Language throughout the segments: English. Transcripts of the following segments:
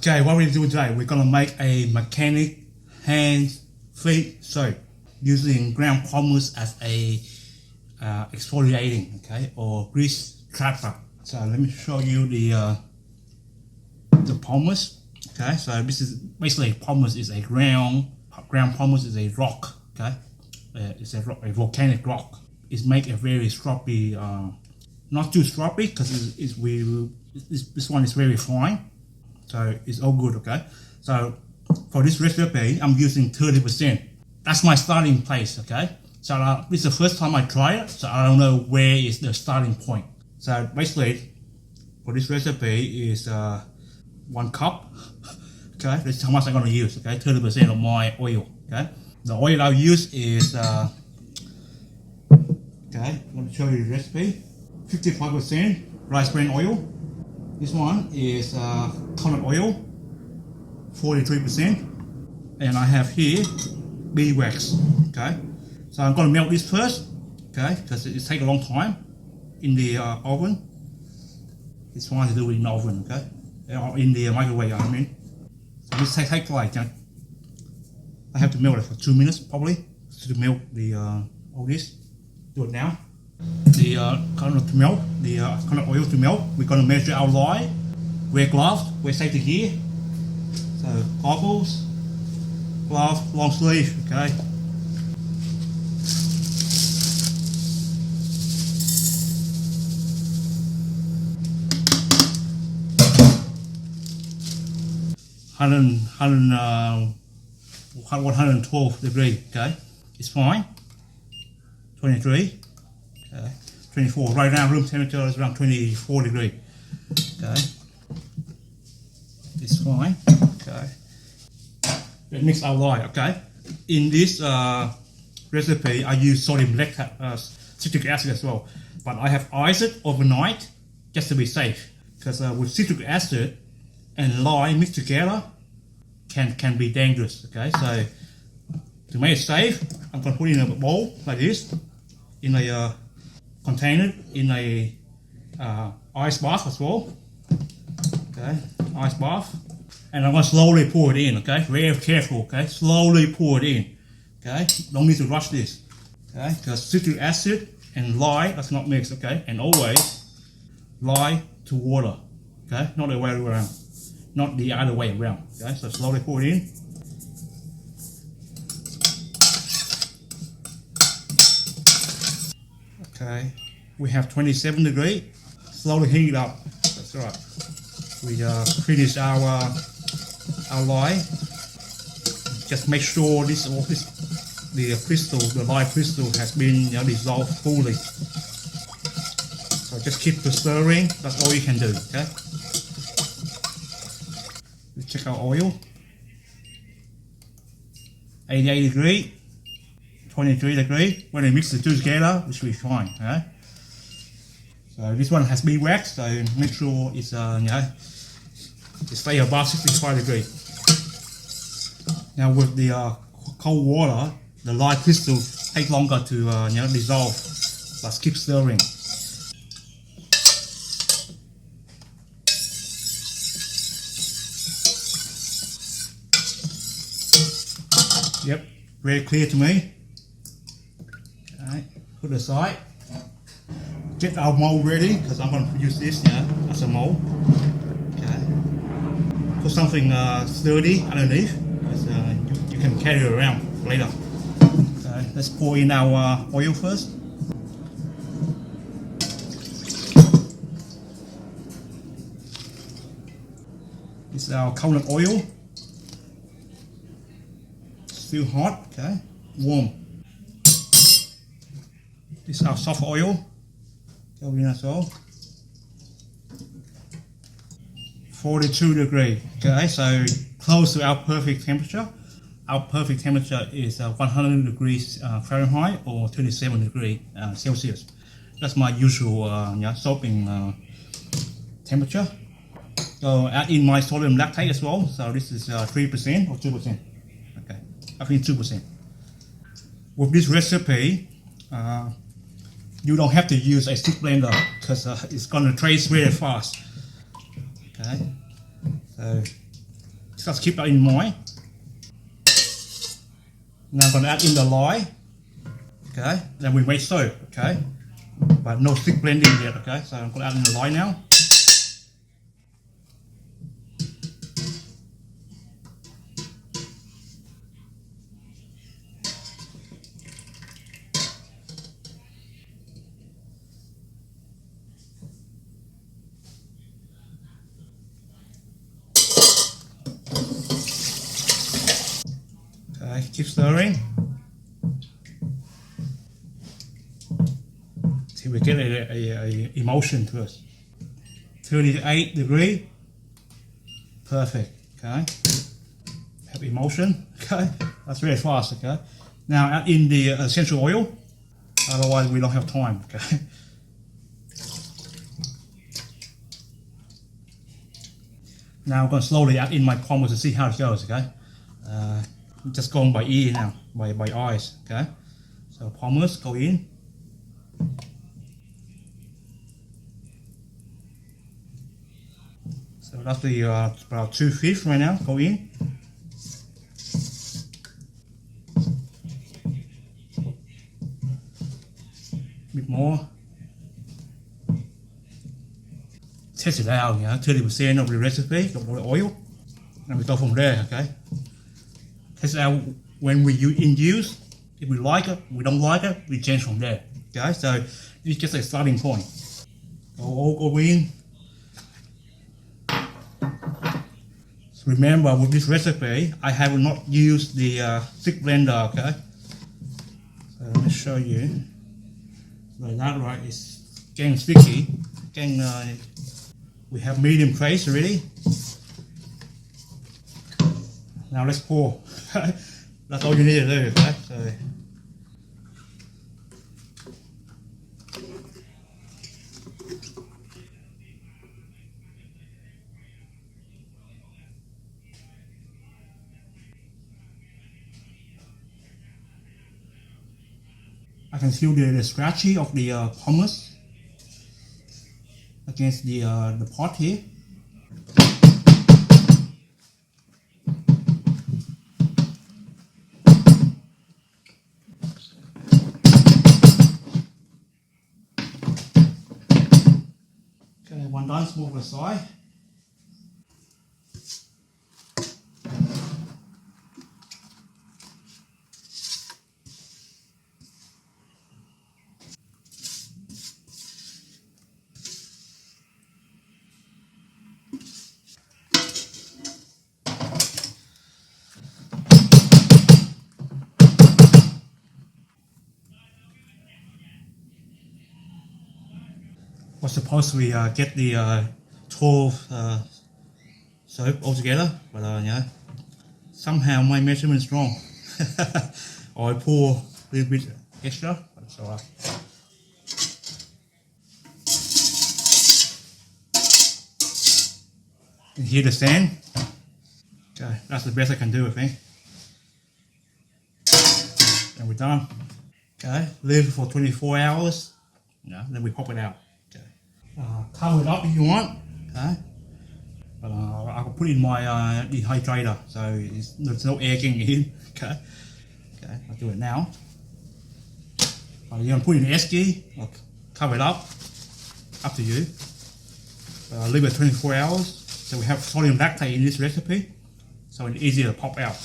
Okay, what we're doing today, we're gonna make a mechanic hand-free soap using ground pumice as a exfoliating, okay, or grease trapper. So let me show you the pumice. Okay, so this is basically pumice is a ground pumice is a rock. Okay, it's a volcanic rock. It's make a very scrubby, not too scrubby because this one is very fine. So it's all good, okay? So for this recipe, I'm using 30%. That's my starting place, okay? So this is the first time I try it, so I don't know where is the starting point. So basically, for this recipe is 1 cup, okay? This is how much I'm gonna use, okay? 30% of my oil, okay? The oil I use is, okay, I'm gonna show you the recipe. 55% rice bran oil. This one is coconut oil, 43%, and I have here beeswax. Okay, so I'm gonna melt this first, okay, because it takes a long time in the oven. This one to do it in the oven, okay, or in the microwave. I mean, so this takes like I have to melt it for 2 minutes probably to melt the all this. Do it now. The coconut oil to melt. We're going to measure our line. Wear gloves, wear safety gear. So goggles, gloves, long sleeve, okay. Hundred 112 degrees, okay. It's fine. 23. Okay. 24. Right now, room temperature is around 24 degrees. Okay, it's fine. Okay, let's mix our lye. Okay, in this recipe, I use sodium laclate, citric acid as well, but I have iced it overnight just to be safe. Because with citric acid and lye mixed together, can be dangerous. Okay, so to make it safe, I'm gonna put it in a bowl like this, in a container, in a ice bath as well. Okay, ice bath, and I'm going to slowly pour it in. Okay, very careful. Okay, slowly pour it in. Okay, don't need to rush this. Okay, because citric acid and lye does not mix. Okay, and always lye to water. Okay, not the way around, not the other way around. Okay, so slowly pour it in. Okay, we have 27 degrees. Slowly heat it up. That's right. We finish our lye. Just make sure the lye crystal has been dissolved fully. So just keep stirring. That's all you can do. Okay. Let's check our oil. 88 degrees. 23 degrees. When we mix the two together, it should be fine. Okay? So this one has beeswax, so make sure it's it stays above 65 degrees. Now with the cold water, the lye crystal takes longer to dissolve, but keep stirring. Yep, very clear to me. Okay, put it aside. Get our mold ready, because I'm going to use this as a mold. Okay. Put something sturdy underneath, because you can carry it around later. Okay, let's pour in our oil first. This is our coconut oil. Still hot, okay, warm. This is our soft oil. Go in as well. 42 degrees. Okay, so close to our perfect temperature. Our perfect temperature is 100 degrees Fahrenheit or 27 degrees Celsius. That's my usual soaping temperature. So add in my sodium lactate as well. So this is 3% or 2%. Okay, I think 2%. With this recipe, you don't have to use a stick blender because it's going to trace very fast. Okay, so Just keep that in mind. Now I'm going to add in the lye. Okay, then we may soak. Okay, but no thick blending yet. Okay, so I'm going to add in the lye now. Okay, keep stirring till we get a emulsion to us. 38 degrees, perfect. Okay, have emulsion. Okay, that's very fast. Okay, now add in the essential oil. Otherwise, we don't have time. Okay. Now I'm going to slowly add in my pumice to see how it goes. Okay. Just going by ear now, by eyes. Okay. So pumice go in. So that's the about 2/5 right now. Go in. Bit more. Test it out, 30% of the recipe of the oil, and we go from there. Okay. Test it out when we use. If we like it, we don't like it, we change from there. Okay, so this is just a starting point. Go in. So remember, with this recipe, I have not used the thick blender. Okay. So let me show you. Like that, right? It's getting sticky. We have medium trace already. Now let's pour. That's all you need to do, okay? So, I can feel the scratchy of the pumice against the pot here. Okay, one done, move aside. Was supposed to get the 12 soap altogether, but somehow my measurement is wrong. Or I pour a little bit extra, but it's alright. You can hear the sand. Okay, that's the best I can do, I think. And we're done. Okay, leave it for 24 hours. Then we pop it out. Okay. Cover it up if you want. Okay. But I can put it in my dehydrator, so there's no air getting in. Okay. Okay, I'll do it now. You're gonna put it in esky or cover it up to you. Leave it 24 hours. So we have sodium lactate in this recipe, so it's easier to pop out.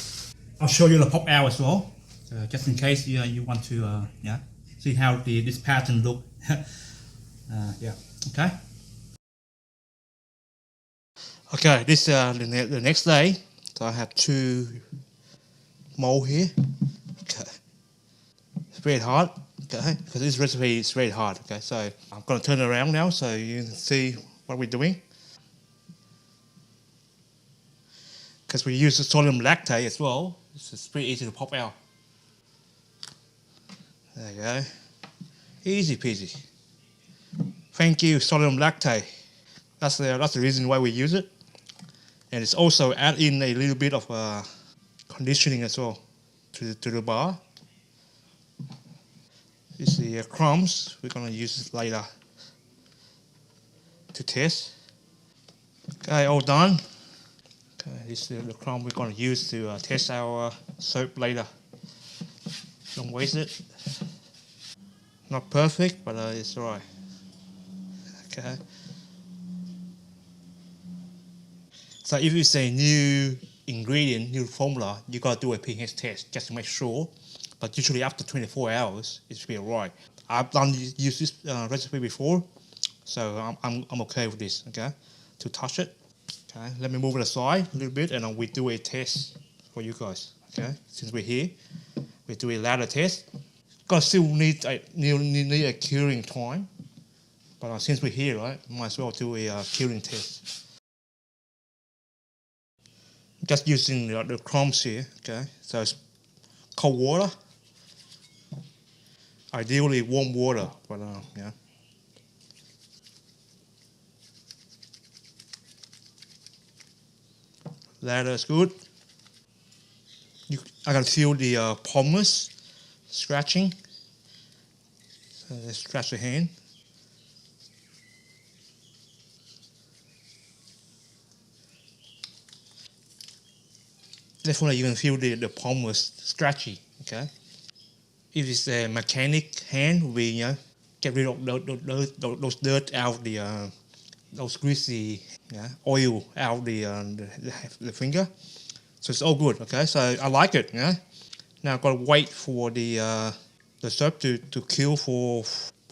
I'll show you the pop out as well, so just in case you want to see how this pattern look. Yeah. Okay. Okay. This the next day. So I have 2 mold here. Okay. It's very hard. Okay, because this recipe is very hard. Okay, so I'm going to turn it around now so you can see what we're doing. Because we use the sodium lactate as well, it's pretty easy to pop out. There you go. Easy peasy. Thank you, sodium lactate. That's the reason why we use it. And it's also add in a little bit of conditioning as well to the bar. This is the crumbs. We're going to use this later to test. Okay, all done. Okay. this is the crumb we're going to use to test our soap later. Don't waste it. Not perfect, but it's alright. Okay. So if it's a new ingredient, new formula, you gotta do a pH test just to make sure. But usually after 24 hours, it should be alright. I've done use this recipe before, so I'm okay with this. Okay, to touch it. Okay, let me move it aside a little bit, and then we do a test for you guys. Okay, since we're here, we do a ladder test. Gonna still need a curing time, but since we're here, right, might as well do a curing test. Just using the crumbs here. Okay, so it's cold water. Ideally warm water, but yeah. Ladder is good. I can feel the pumice scratching. So let's scratch the hand. Definitely you can feel the pumice scratchy. Okay. If it's a mechanic hand, we get rid of those dirt out of the those greasy oil out of the finger. So it's all good. Okay, so I like it. Yeah. Now I've got to wait for the soap to cure for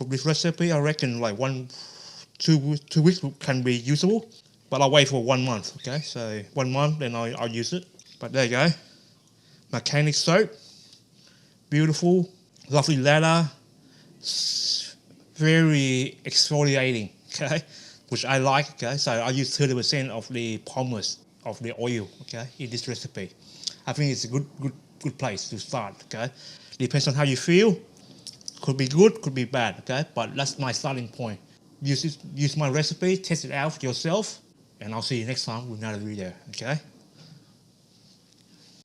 this recipe. I reckon like 2 weeks can be usable, but I'll wait for 1 month. Okay, so 1 month, then I'll use it. But there you go, mechanic soap. Beautiful, lovely ladder, very exfoliating, okay, which I like, okay. So I use 30% of the pumice of the oil, okay, in this recipe. I think it's a good place to start, okay. Depends on how you feel. Could be good, could be bad, okay. But that's my starting point. Use my recipe, test it out yourself, and I'll see you next time with another video, okay.